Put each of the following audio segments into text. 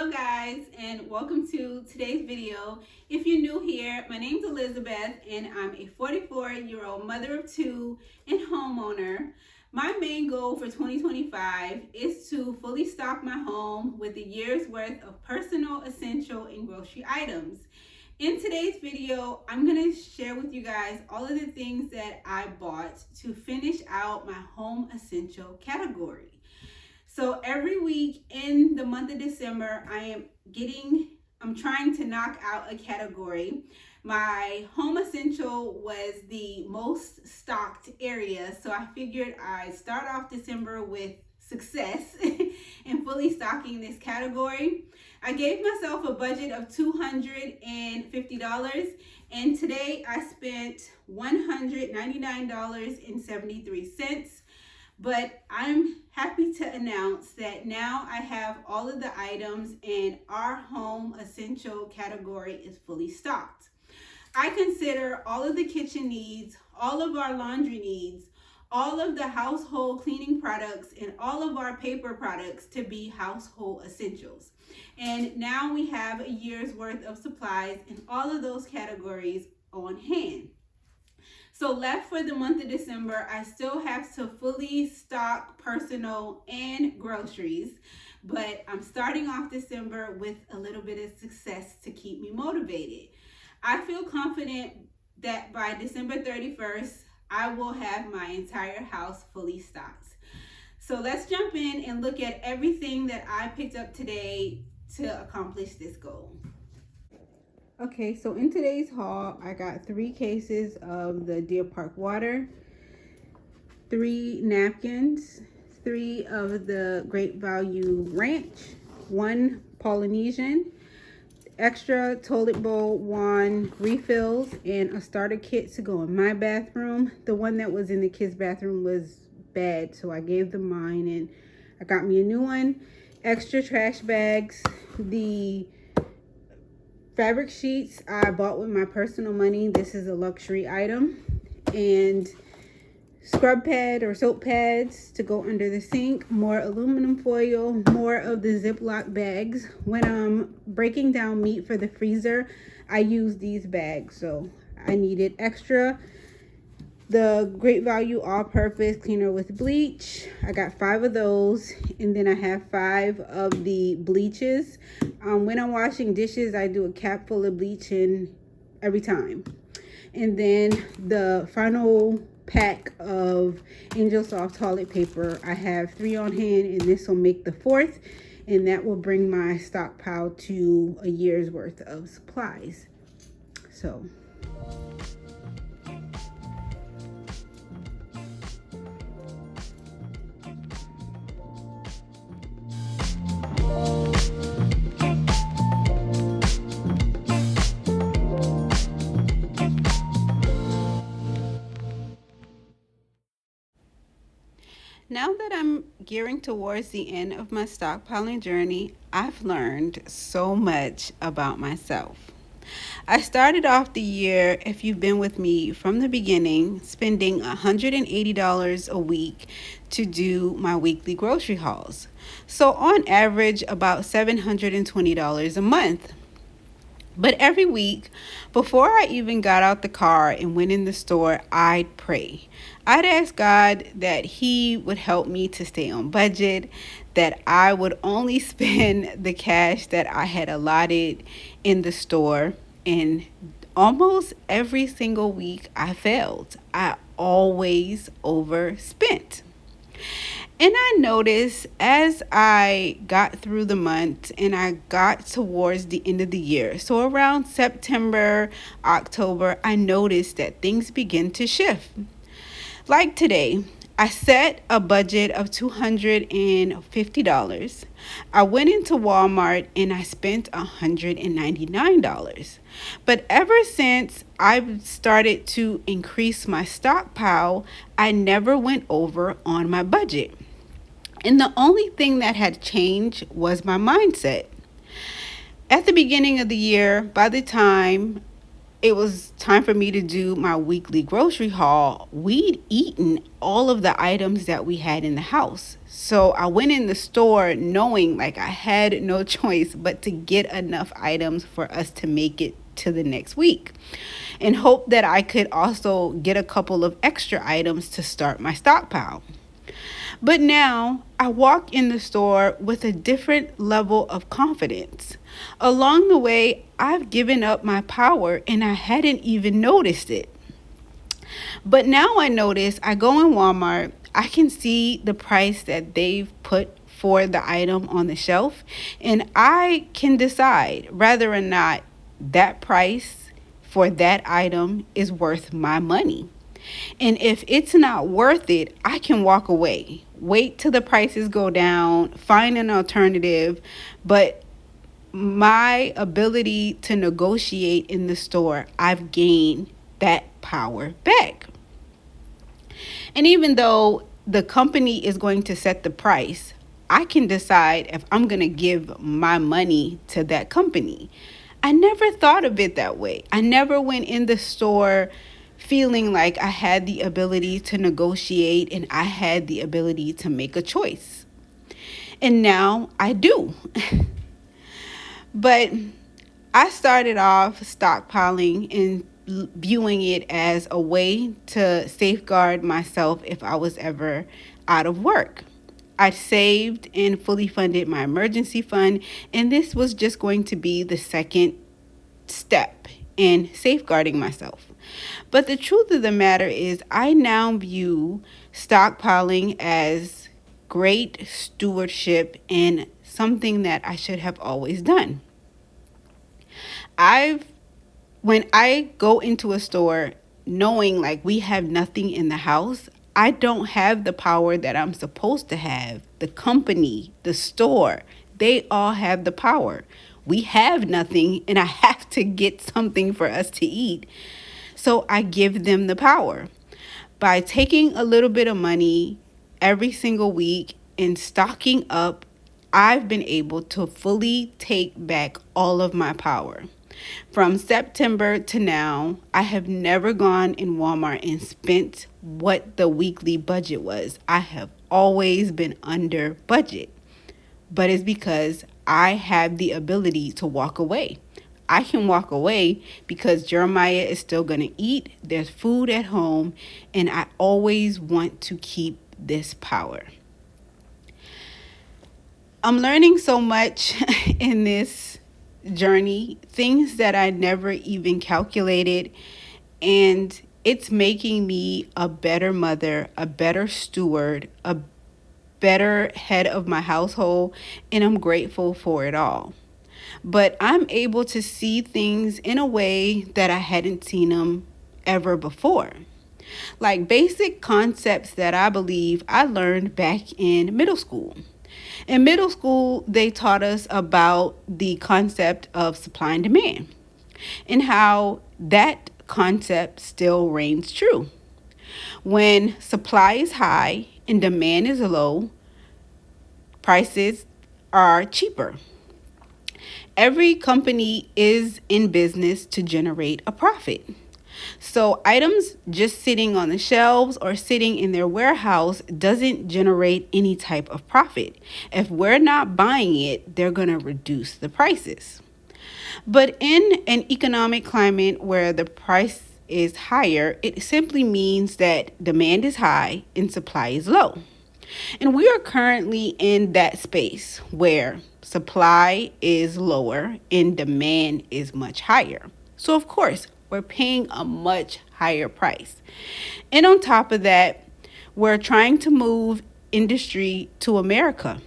Hello guys, and welcome to today's video. If you're new here, my name's Elizabeth and I'm a 44-year-old mother of two and homeowner. My main goal for 2025 is to fully stock my home with a year's worth of personal, essential, and grocery items. In today's video, I'm going to share with you guys all of the things that I bought to finish out my home essential category. So every week in the month of December, I'm trying to knock out a category. My home essential was the most stocked area, so I figured I'd start off December with success and fully stocking this category. I gave myself a budget of $250, and today I spent $199.73. But I'm happy to announce that now I have all of the items and our home essential category is fully stocked. I consider all of the kitchen needs, all of our laundry needs, all of the household cleaning products, and all of our paper products to be household essentials. And now we have a year's worth of supplies in all of those categories on hand. So left for the month of December, I still have to fully stock personal and groceries, but I'm starting off December with a little bit of success to keep me motivated. I feel confident that by December 31st, I will have my entire house fully stocked. So let's jump in and look at everything that I picked up today to accomplish this goal. Okay, so in today's haul, I got 3 cases of the Deer Park water, 3 napkins, 3 of the Great Value Ranch, 1 Polynesian, extra toilet bowl wand refills, and a starter kit to go in my bathroom. The one that was in the kids' bathroom was bad, so I gave them mine and I got me a new one. Extra trash bags, the fabric sheets I bought with my personal money. This is a luxury item. And scrub pad or soap pads to go under the sink. More aluminum foil. More of the Ziploc bags. When I'm breaking down meat for the freezer, I use these bags. So I needed extra. The Great Value all-purpose cleaner with bleach. I got 5 of those, and then I have 5 of the bleaches. When I'm washing dishes, I do a cap full of bleach in every time. And then the final pack of Angel Soft toilet paper. I have 3 on hand, and this will make the 4th, and that will bring my stockpile to a year's worth of supplies. So now that I'm gearing towards the end of my stockpiling journey, I've learned so much about myself. I started off the year, if you've been with me from the beginning, spending $180 a week to do my weekly grocery hauls. So on average, about $720 a month. But every week, before I even got out the car and went in the store, I'd pray. I'd ask God that He would help me to stay on budget, that I would only spend the cash that I had allotted in the store. And almost every single week I failed. I always overspent. And I noticed as I got through the month and I got towards the end of the year, so around September, October, I noticed that things begin to shift. Like today, I set a budget of $250. I went into Walmart and I spent $199. But ever since I started to increase my stockpile, I never went over on my budget. And the only thing that had changed was my mindset. At the beginning of the year, by the time it was time for me to do my weekly grocery haul, we'd eaten all of the items that we had in the house. So I went in the store knowing like I had no choice but to get enough items for us to make it to the next week, and hope that I could also get a couple of extra items to start my stockpile. But now I walk in the store with a different level of confidence. Along the way, I've given up my power and I hadn't even noticed it. But now I notice I go in Walmart, I can see the price that they've put for the item on the shelf, and I can decide whether or not that price for that item is worth my money. And if it's not worth it, I can walk away. Wait till the prices go down, find an alternative. But my ability to negotiate in the store, I've gained that power back. And even though the company is going to set the price, I can decide if I'm going to give my money to that company. I never thought of it that way. I never went in the store feeling like I had the ability to negotiate and I had the ability to make a choice. And now I do. But I started off stockpiling and viewing it as a way to safeguard myself if I was ever out of work. I saved and fully funded my emergency fund, and this was just going to be the second step in safeguarding myself. But the truth of the matter is, I now view stockpiling as great stewardship and something that I should have always done. When I go into a store knowing like we have nothing in the house, I don't have the power that I'm supposed to have. The company, the store, they all have the power. We have nothing and I have to get something for us to eat. So I give them the power. By taking a little bit of money every single week and stocking up, I've been able to fully take back all of my power. From September to now, I have never gone in Walmart and spent what the weekly budget was. I have always been under budget, but it's because I have the ability to walk away. I can walk away because Jeremiah is still going to eat. There's food at home, and I always want to keep this power. I'm learning so much in this journey, things that I never even calculated, and it's making me a better mother, a better steward, a better head of my household, and I'm grateful for it all. But I'm able to see things in a way that I hadn't seen them ever before. Like basic concepts that I believe I learned back in middle school. In middle school, they taught us about the concept of supply and demand and how that concept still reigns true. When supply is high and demand is low, prices are cheaper. Every company is in business to generate a profit. So items just sitting on the shelves or sitting in their warehouse doesn't generate any type of profit. If we're not buying it, they're going to reduce the prices. But in an economic climate where the price is higher, it simply means that demand is high and supply is low. And we are currently in that space where supply is lower and demand is much higher. So of course, we're paying a much higher price. And on top of that, we're trying to move industry to America.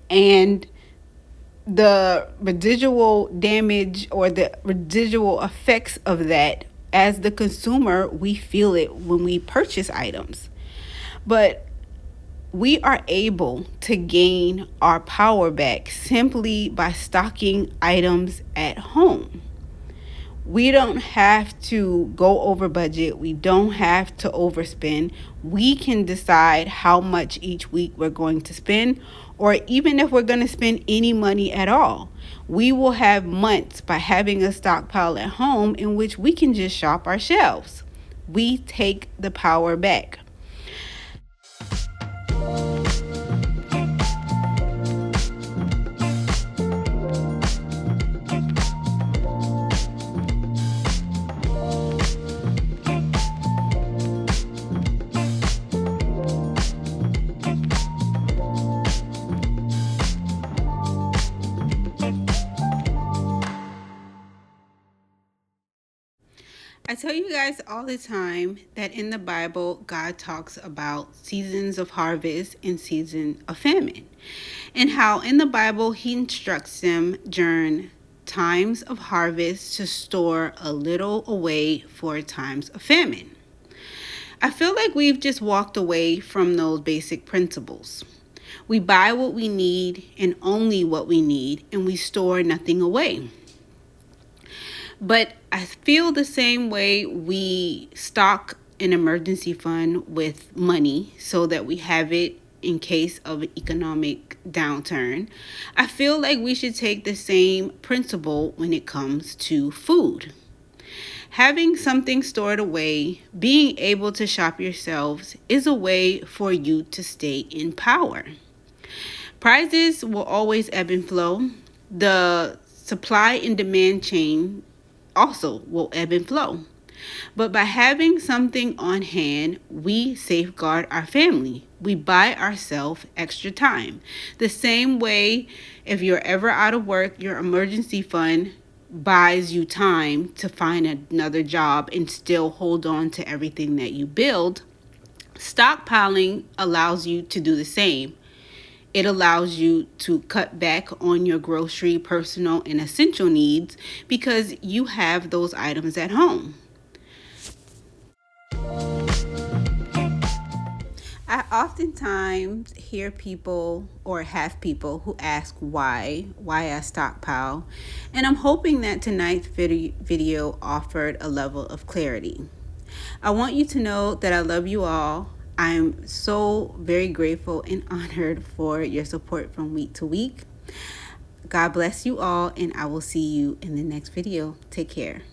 And the residual damage or the residual effects of that, as the consumer, we feel it when we purchase items. But we are able to gain our power back simply by stocking items at home. We don't have to go over budget. We don't have to overspend. We can decide how much each week we're going to spend, or even if we're going to spend any money at all. We will have months by having a stockpile at home in which we can just shop our shelves. We take the power back. I tell you guys all the time that in the Bible, God talks about seasons of harvest and season of famine, and how in the Bible He instructs them during times of harvest to store a little away for times of famine. I feel like we've just walked away from those basic principles. We buy what we need and only what we need, and we store nothing away. But I feel the same way we stock an emergency fund with money so that we have it in case of an economic downturn. I feel like we should take the same principle when it comes to food. Having something stored away, being able to shop yourselves, is a way for you to stay in power. Prices will always ebb and flow. The supply and demand chain also will ebb and flow. But by having something on hand, we safeguard our family. We buy ourselves extra time. The same way, if you're ever out of work, your emergency fund buys you time to find another job and still hold on to everything that you build. Stockpiling allows you to do the same. It allows you to cut back on your grocery, personal, and essential needs because you have those items at home. I oftentimes hear people or have people who ask why I stockpile, and I'm hoping that tonight's video offered a level of clarity. I want you to know that I love you all. I'm so very grateful and honored for your support from week to week. God bless you all, and I will see you in the next video. Take care.